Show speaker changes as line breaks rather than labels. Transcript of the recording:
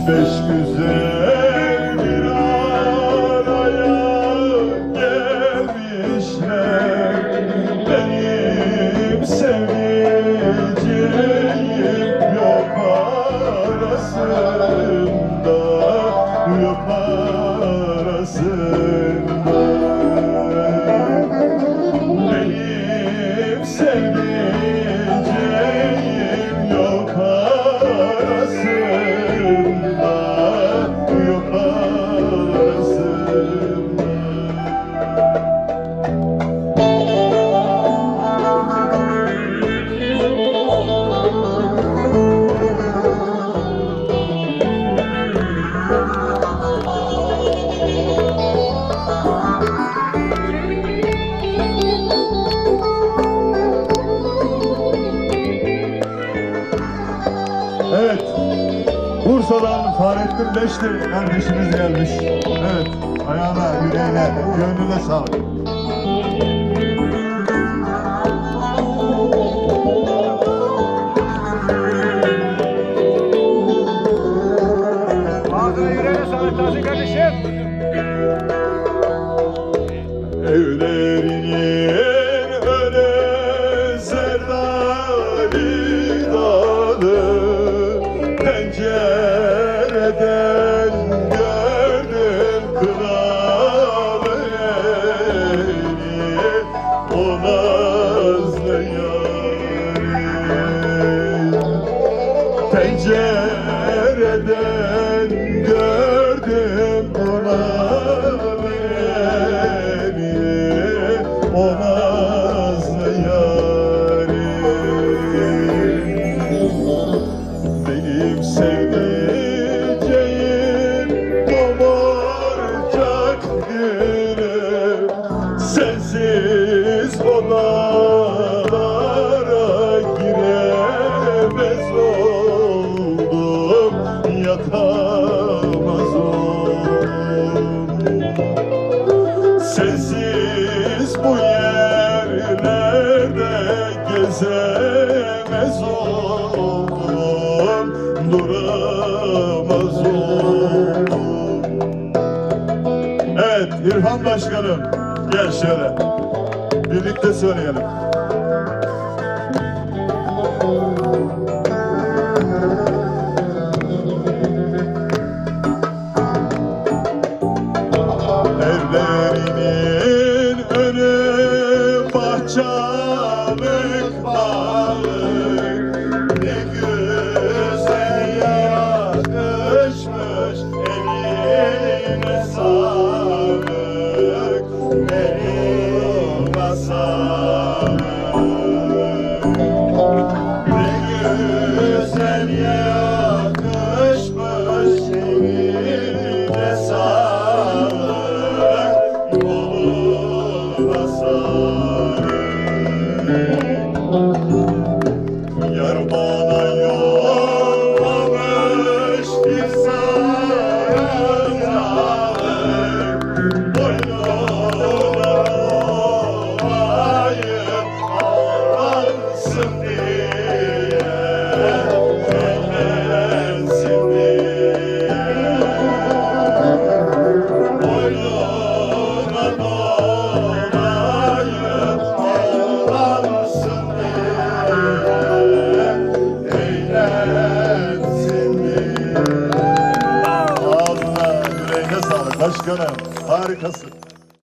beş güzel bir araya gelmişler. Benim sevdiceğim yok arasında, yok arasında. Benim sevdiceğim yok arasında, yok arasında. Evet, Bursa'dan Fahrettin Beşli kardeşimiz gelmiş. Evet, ayağına, yüreğine, gönlüne sağlık.
Ağzına yüreğine sağlık Tahsin kardeşim.
Evlerinin önü zerdali dalı, pencereden gördüm kralı eli, o nazlı yâri. Pencereden gördüm kralı eli, o nazlı yâri. Benim sevdiceğim doğuracak günüm, sensiz odalara giremez oldum, yatamaz oldum. Sensiz bu yerlerde gezemez oldum, duramaz oldum. Evet, İrfan Başkanım, gel şöyle, birlikte söyleyelim. Evlerinin önü bahçalık balık, ne güzel yakışmış, eline sağlık, eline sağlık. Ne güzel yakışmış, eline sağlık, yoluna sağlık. Yar bana yollamış bir sarıcılık, boynuna olayım ağlansın diye, eğlensin diye. Boynuna dolayım ağlansın diye, eğlensin diye. Ağzına, yüreğine sağlık başkanım, harikasın.